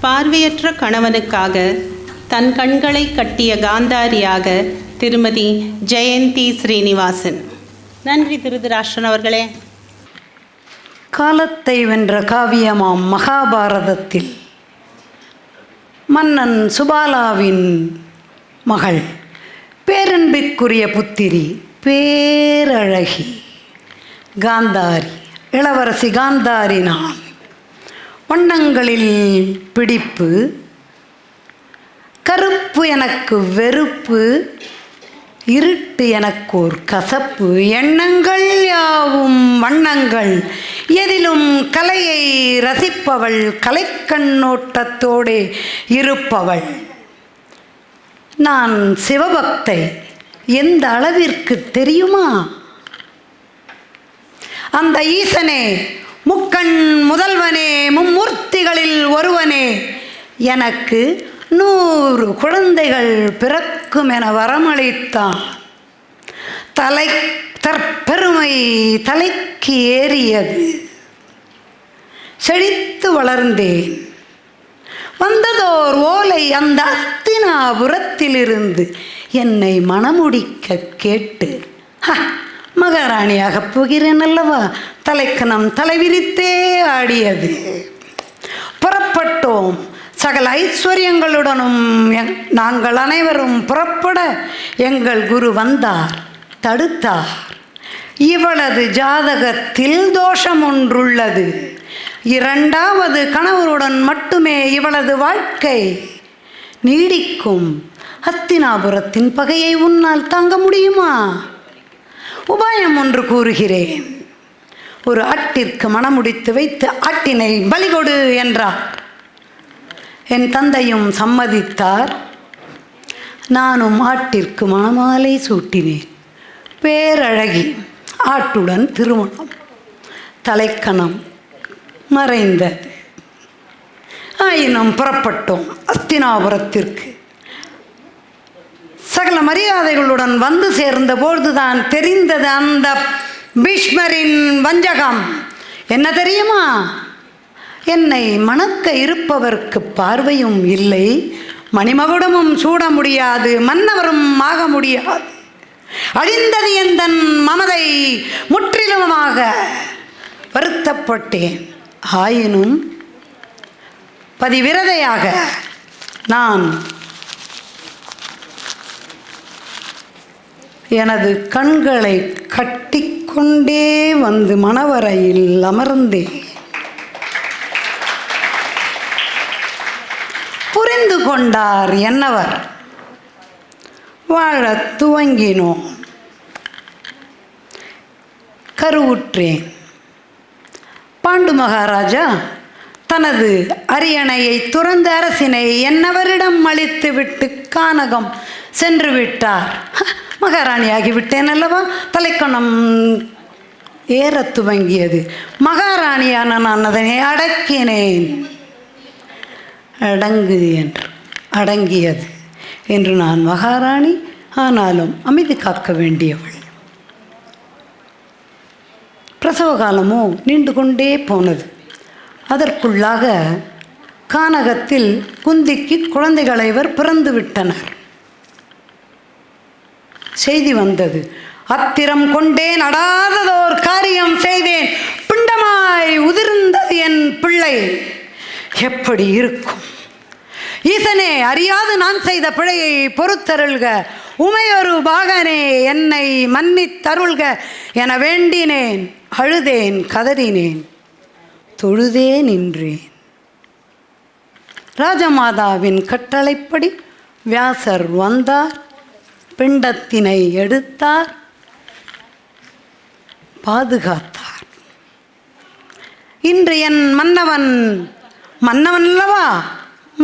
பார்வையற்ற கணவனுக்காக தன் கண்களை கட்டிய காந்தாரியாக திருமதி ஜெயந்தி ஸ்ரீனிவாசன். நன்றி திருதராஷ்டிரன் அவர்களே. காலத்தை வென்ற காவியமாம் மகாபாரதத்தில் மன்னன் சுபாலாவின் மகள், பேரன்பிற்குரிய புத்திரி, பேரழகி காந்தாரி, இளவரசி காந்தாரி நான். வண்ணங்களில் பிடிப்பு, கருப்பு எனக்கு வெறுப்பு, இருட்டு எனக்கோர் கசப்பு, எண்ணங்கள் யாவும் வண்ணங்கள், எதிலும் கலையை ரசிப்பவள், கலைக்கண்ணோட்டத்தோடு இருப்பவள். நான் சிவபக்தை எந்த அளவிற்கு தெரியுமா? அந்த ஈசனே, முக்கண் முதல்வனே, மும்மூர்த்திகளில் ஒருவனே, எனக்கு 100 குழந்தைகள் பிறக்கும் என வரமளித்தான். தற்பெருமை தலைக்கு ஏறியது. செழித்து வளர்ந்தேன். வந்ததோர் ஓலை அந்த அஸ்தினாபுரத்திலிருந்து என்னை மணமுடிக்க கேட்டு, மகாராணியாக போகிறேன் அல்லவா, தலைக்கணம் தலைவிரித்தே ஆடியது. புறப்பட்டோம். சகல ஐஸ்வர்யங்களுடனும் நாங்கள் அனைவரும் புறப்பட எங்கள் குரு வந்தார், தடுத்தார். இவளது ஜாதகத்தில் தோஷம் ஒன்றுள்ளது. 2வது கணவருடன் மட்டுமே இவளது வாழ்க்கை நீடிக்கும். ஹஸ்தினாபுரத்தின் பகையை உன்னால் தாங்க முடியுமா? உபாயம் ஒன்று கூறுகிறேன். ஒரு ஆட்டிற்கு மணமுடித்து வைத்து ஆட்டினை பலிகொடு என்றார். என் தந்தையும் சம்மதித்தார். நானும் ஆட்டிற்கு மணமாலை சூட்டினேன். பேரழகி ஆட்டுடன் திருமணம். தலைக்கணம் மறைந்தது. ஆயினும் புறப்பட்டோம் அஸ்தினாபுரத்திற்கு. சகல மரியாதைகளுடன் வந்து சேர்ந்த பொழுதுதான் தெரிந்தது அந்த பீஷ்மரின் வஞ்சகம். என்ன தெரியுமா? என்னை மணக்க இருப்பவர்க்கு பார்வையும் இல்லை, மணிமகுடமும் சூட முடியாது, மன்னவரும் ஆக முடியாது. அழிந்தது எந்தன் மமதை. முற்றிலுமாக வருத்தப்பட்டேன். ஆயினும் பதிவிரதையாக நான் எனது கண்களை கட்டிக்கொண்டே வந்து மணவரையில் அமர்ந்தேன். புரிந்து கொண்டார் என்னவர். வாழத் துவங்கினோம். கருவுற்றேன். பாண்டு மகாராஜா தனது அரியணையை துறந்த அரசினை என்னவரிடம் அளித்துவிட்டு கானகம் சென்று விட்டார். மகாராணியாகிவிட்டேன் அல்லவா. தலைக்கணம் ஏற துவங்கியது. மகாராணியான நான் அதனை அடக்கினேன். அடங்கு என்று அடங்கியது என்று நான் மகாராணி, ஆனாலும் அமைதி காக்க வேண்டியவள். பிரசவ காலமோ நீண்டு கொண்டே போனது. அதற்குள்ளாக கானகத்தில் குந்திக்கு குழந்தைகள் இவர் பிறந்து விட்டனர். செய்தி வந்தது. அத்திரம் கொண்டேன், அடாததோர் காரியம் செய்தேன், பிண்டமாய் உதிர்ந்தது என் பிள்ளை. எப்படி இருக்கும்? ஈசனே, அறியாது நான் செய்த பிழையை பொறுத்தருள்க. உமையொரு பாகனே, என்னை மன்னித்தருள்க என வேண்டினேன். அழுதேன், கதறினேன், தொழுதே நின்றேன். ராஜமாதாவின் கட்டளைப்படி வியாசர் வந்தார். பிண்டத்தினை எடுத்தார், பாதுகாத்தார். இன்று என் மன்னவன் அல்லவா,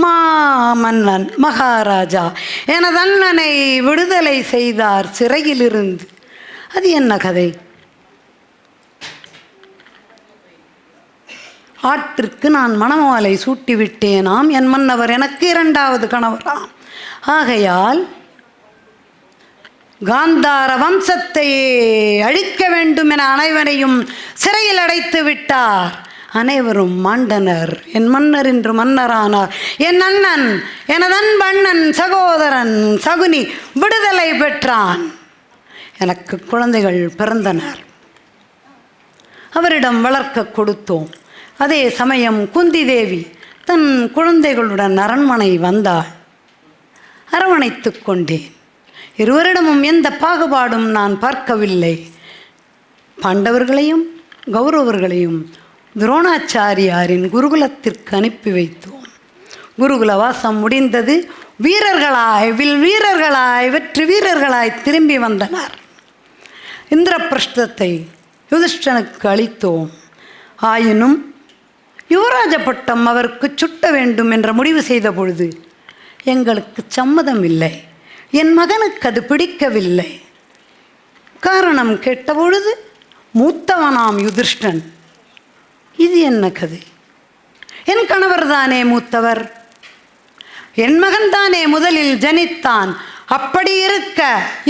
மாமன்னன் மகாராஜா எனது அண்ணனை விடுதலை செய்தார் சிறையிலிருந்து. அது என்ன கதை? ஆற்றிற்கு நான் மணமாலை சூட்டிவிட்டேனாம். என் மன்னவர் எனக்கு 2வது கணவராம். ஆகையால் காந்தார வம்சத்தையே அழிக்க வேண்டும் என அனைவரையும் சிறையில் அடைத்து விட்டார். அனைவரும் மாண்டனர். என் மன்னர் இன்று மன்னரானார். என் அண்ணன், எனதன்பண்ணன் சகோதரன் சகுனி விடுதலை பெற்றான். எனக்கு குழந்தைகள் பிறந்தனர். அவரிடம் வளர்க்க கொடுத்தோம். அதே சமயம் குந்தி தேவி தன் குழந்தைகளுடன் அரண்மனை வந்தாள். அரவணைத்து கொண்டேன். இருவரிடமும் எந்த பாகுபாடும் நான் பார்க்கவில்லை. பாண்டவர்களையும் கௌரவர்களையும் துரோணாச்சாரியாரின் குருகுலத்திற்கு அனுப்பி வைத்தோம். குருகுல வாசம் முடிந்தது. வீரர்களாய், வில் வீரர்களாய், வெற்றி வீரர்களாய் திரும்பி வந்தனர். இந்திரபிரஸ்தத்தை யுதிஷ்டனுக்கு அளித்தோம். ஆயினும் யுவராஜ பட்டம் அவருக்கு சுட்ட வேண்டும் என்ற முடிவு செய்த பொழுது எங்களுக்கு சம்மதம் இல்லை. என் மகனுக்கு அது பிடிக்கவில்லை. காரணம் கேட்டபொழுது மூத்தவனாம் யுதிஷ்டன். இது என்ன கதை? என் கணவர் தானே மூத்தவர், என் மகன் தானே முதலில் ஜனித்தான். அப்படி இருக்க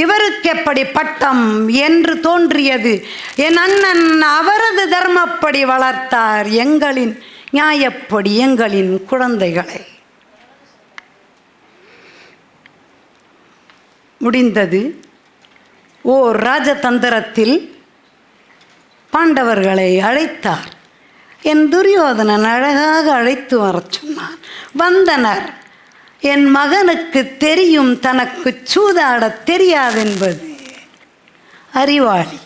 இவருக்கு எப்படி பட்டம் என்று தோன்றியது. என் அண்ணன் அவரது தர்மப்படி வளர்த்தார், எங்களின் நியாயப்படி எங்களின் குழந்தைகளை. முடிந்தது. ஓர் ராஜதந்திரத்தில் பாண்டவர்களை அழைத்தார். என் துரியோதனன் அழகாக அழைத்து வரச் சொன்னான். வந்தனர். என் மகனுக்கு தெரியும் தனக்கு சூதாடத் தெரியாதென்பது. அறிவாளி.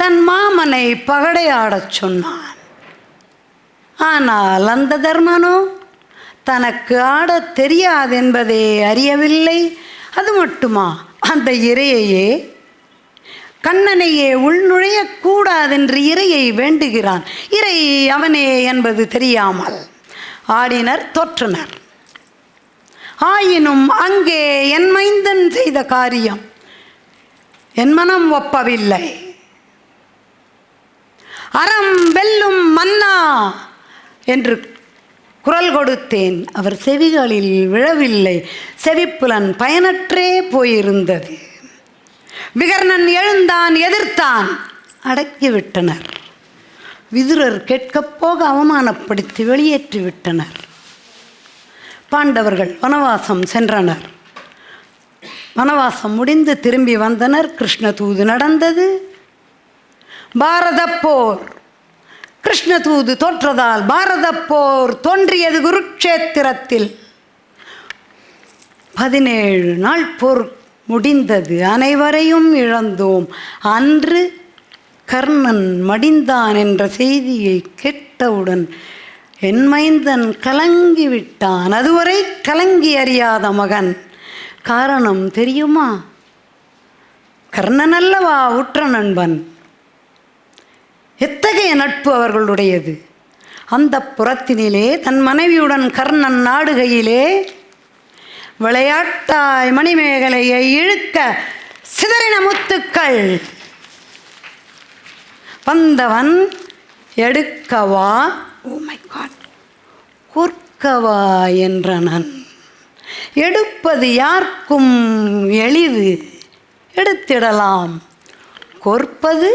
தன் மாமனை பகடையாடச் சொன்னான். ஆனால் அந்த தர்மனோ தனக்கு ஆடத் தெரியாதென்பதே அறியவில்லை. அது மட்டுமா, அந்த இரையையே, கண்ணனையே உள்நுழையக்கூடாதென்று இரையை வேண்டுகிறான். இறை அவனே என்பது தெரியாமல் ஆடினர், தோற்றனர். ஆயினும் அங்கே என் மைந்தன் செய்த காரியம் என் மனம் ஒப்பவில்லை. அறம் வெல்லும் மன்னா என்று குரல் கொடுத்தேன். அவர் செவிகளில் விழவில்லை. செவிப்புலன் பயனற்றே போயிருந்தது. விகர்ணன் எழுந்தான், எதிர்த்தான், அடக்கிவிட்டனர். விதுரர் கேட்கப் போக அவமானப்படுத்தி வெளியேற்றிவிட்டனர். பாண்டவர்கள் வனவாசம் சென்றனர். வனவாசம் முடிந்து திரும்பி வந்தனர். கிருஷ்ண தூது நடந்தது. பாரத போர். கிருஷ்ண தூது தோற்றதால் பாரத போர் தோன்றியது குருட்சேத்திரத்தில். 17 நாள் போர் முடிந்தது. அனைவரையும் இழந்தோம். அன்று கர்ணன் மடிந்தான் என்ற செய்தியை கேட்டவுடன் என் மைந்தன் கலங்கிவிட்டான். அதுவரை கலங்கி அறியாத மகன். காரணம் தெரியுமா? கர்ணன் அல்லவா உற்ற நண்பன். எத்தகைய நட்பு அவர்களுடையது. அந்த புறத்தினிலே தன் மனைவியுடன் கர்ணன் நாடுகையிலே விளையாட்டாய் மணிமேகலையை இழுக்க சிதறின முத்துக்கள். வந்தவன் எடுக்கவா, ஓ மை காட், கூர்க்கவா என்றனன். எடுப்பது யாருக்கும் எளிது, எடுத்திடலாம். கோர்ப்பது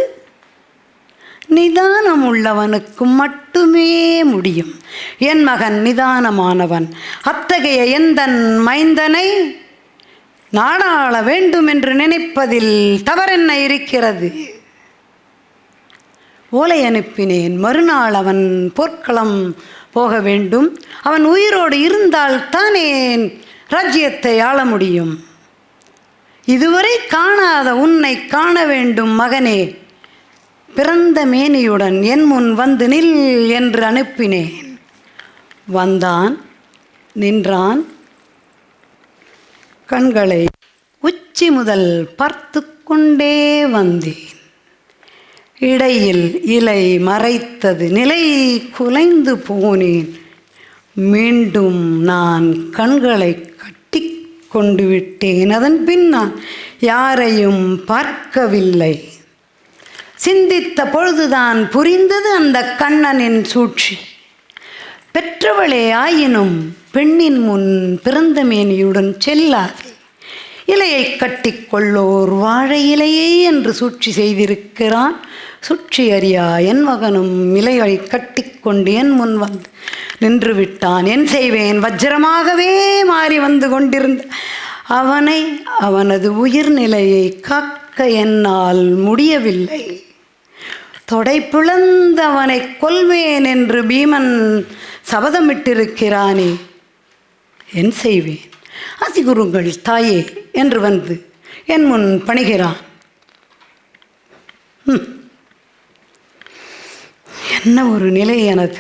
நிதானம் உள்ளவனுக்கு மட்டுமே முடியும். என் மகன் நிதானமானவன். அத்தகைய எந்தன் மைந்தனை நாடாள வேண்டும் என்று நினைப்பதில் தவறென்ன இருக்கிறது? ஓலை அனுப்பினேன். மறுநாள் அவன் போர்க்களம் போக வேண்டும். அவன் உயிரோடு இருந்தால் தானே ராஜ்யத்தை ஆள முடியும். இதுவரை காணாத உன்னை காண வேண்டும் மகனே. பிறந்த மேனியுடன் என் முன் வந்து நில் என்று அனுப்பினேன். வந்தான், நின்றான். கண்களை உச்சி முதல் பார்த்து கொண்டே வந்தேன். இடையில் இலை மறைத்தது. நிலை குலைந்து போனேன். மீண்டும் நான் கண்களை கட்டி கொண்டு விட்டேன். அதன் பின் நான் யாரையும் பார்க்கவில்லை. சிந்தித்த பொழுதுதான் புரிந்தது அந்த கண்ணனின் சூழ்ச்சி. பெற்றவளே ஆயினும் பெண்ணின் முன் பிறந்த மேனியுடன் செல்லாது. இலையை கட்டி கொள்ளோர் வாழை இலையே என்று சூழ்ச்சி செய்திருக்கிறான். சுற்றி அறியா என் மகனும் இலையை கட்டிக்கொண்டு என் முன் வந்து நின்று விட்டான். என் செய்வேன்? வஜ்ரமாகவே மாறி வந்து கொண்டிருந்த அவனை அவனது உயிர்நிலையை காக்க என்னால் முடியவில்லை. தொடை பிளந்து அவனை கொல்வேன் என்று பீமன் சபதமிட்டிருக்கிறானே, என் செய்வேன்? அசிகுருங்கள் தாயே என்று வந்து என் முன் பணிகிறான். என்ன ஒரு நிலை எனது!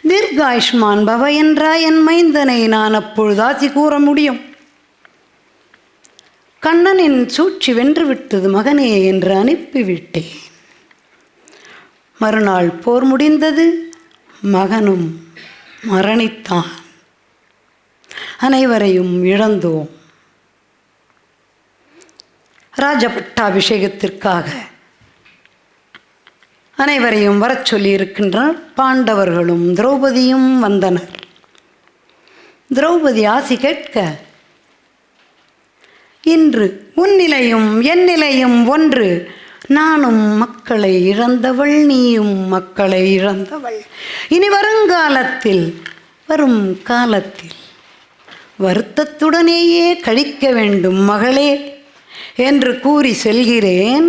தீர்காயுஷ்மான் பவ என்றாய் என் மைந்தனை நான் அப்பொழுது ஆசி கூற முடியும்? கண்ணனின் சூழ்ச்சி வென்றுவிட்டது மகனே என்று அனுப்பிவிட்டேன். மறுநாள் போர் முடிந்தது. மகனும் மரணித்தான். அனைவரையும் இழந்தோம். ராஜபட்டாபிஷேகத்திற்காக அனைவரையும் வரச் சொல்லியிருக்கின்றனர். பாண்டவர்களும் திரௌபதியும் வந்தனர். திரௌபதி ஆசி கேட்க, இன்று உன்னிலையும் என் நிலையும் ஒன்று. நானும் மக்களை இழந்தவள், நீயும் மக்களை இழந்தவள். இனி வரும் காலத்தில் வருத்தத்துடனேயே கழிக்க வேண்டும் மகளே என்று கூறி செல்கிறேன்.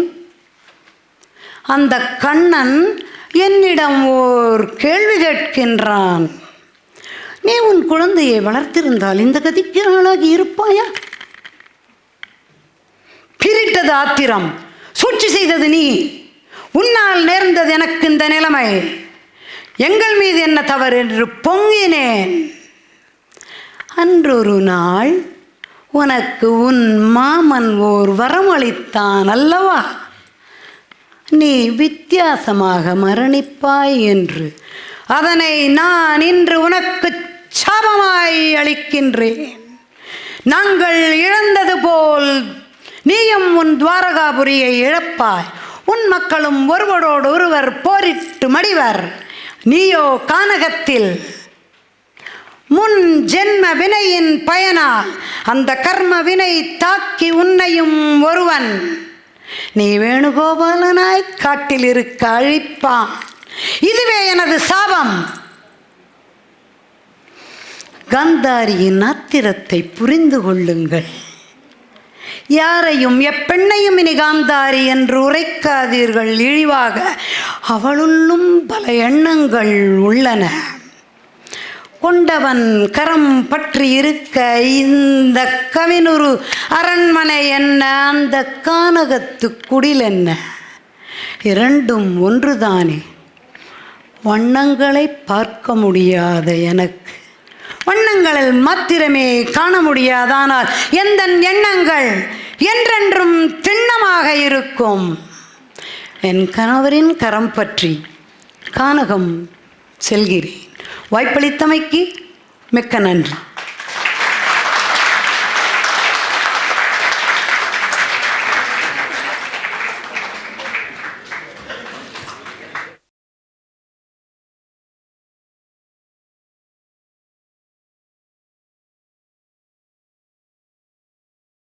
அந்த கண்ணன் என்னிடம் ஓர் கேள்வி கேட்கின்றான். நீ உன் குழந்தையை வளர்த்திருந்தால் இந்த கதிக்கு ஆளாகி இருப்பாயா? பிரிட்டது ஆத்திரம். சூழ்ச்சி செய்தது நீ. உன்னால் நேர்ந்தது எனக்கு இந்த நிலைமை. எங்கள் மீது என்ன தவறு என்று பொங்கினேன். அன்றொரு நாள் உனக்கு உன் மாமன் ஓர் வரம் அளித்தான் அல்லவா? நீ வித்தியாசமாக மரணிப்பாய் என்று. அதனை நான் இன்று உனக்கு சாபமாய் அளிக்கின்றேன். நாங்கள் இழந்தது போல் நீயும் உன் துவாரகாபுரியை இழப்பாய். உன் மக்களும் ஒருவரோடு ஒருவர் போரிட்டு மடிவர். நீயோ கானகத்தில் முன் ஜென்ம வினையின் பயனால் அந்த கர்ம வினை தாக்கி உன்னையும் ஒருவன் நீ வேணுகோபாலனாய் காட்டில் இருக்க அழிப்பான். இதுவே எனது சாபம். காந்தாரியின் ஆத்திரத்தை புரிந்து கொள்ளுங்கள். யாரையும் எப்பெண்ணையும் இனி காந்தாரி என்று உரைக்காதீர்கள் இழிவாக. அவளுள்ளும் பல எண்ணங்கள் உள்ளன. கொண்டவன் கரம் பற்றி இருக்க இந்த கவினுரு அரண்மனை என்ன, அந்த கானகத்து குடில் என்ன? இரண்டும் ஒன்றுதானே. வண்ணங்களை பார்க்க முடியாத எனக்கு வண்ணங்களில் மாத்திரமே காண முடியாதானால் எந்த எண்ணங்கள் என்றென்றும் திண்ணமாக இருக்கும். என் கணவரின் கரம் பற்றி கானகம் செல்கிறேன். வாய்ப்பளித்தமைக்கு மிக்க நன்றி.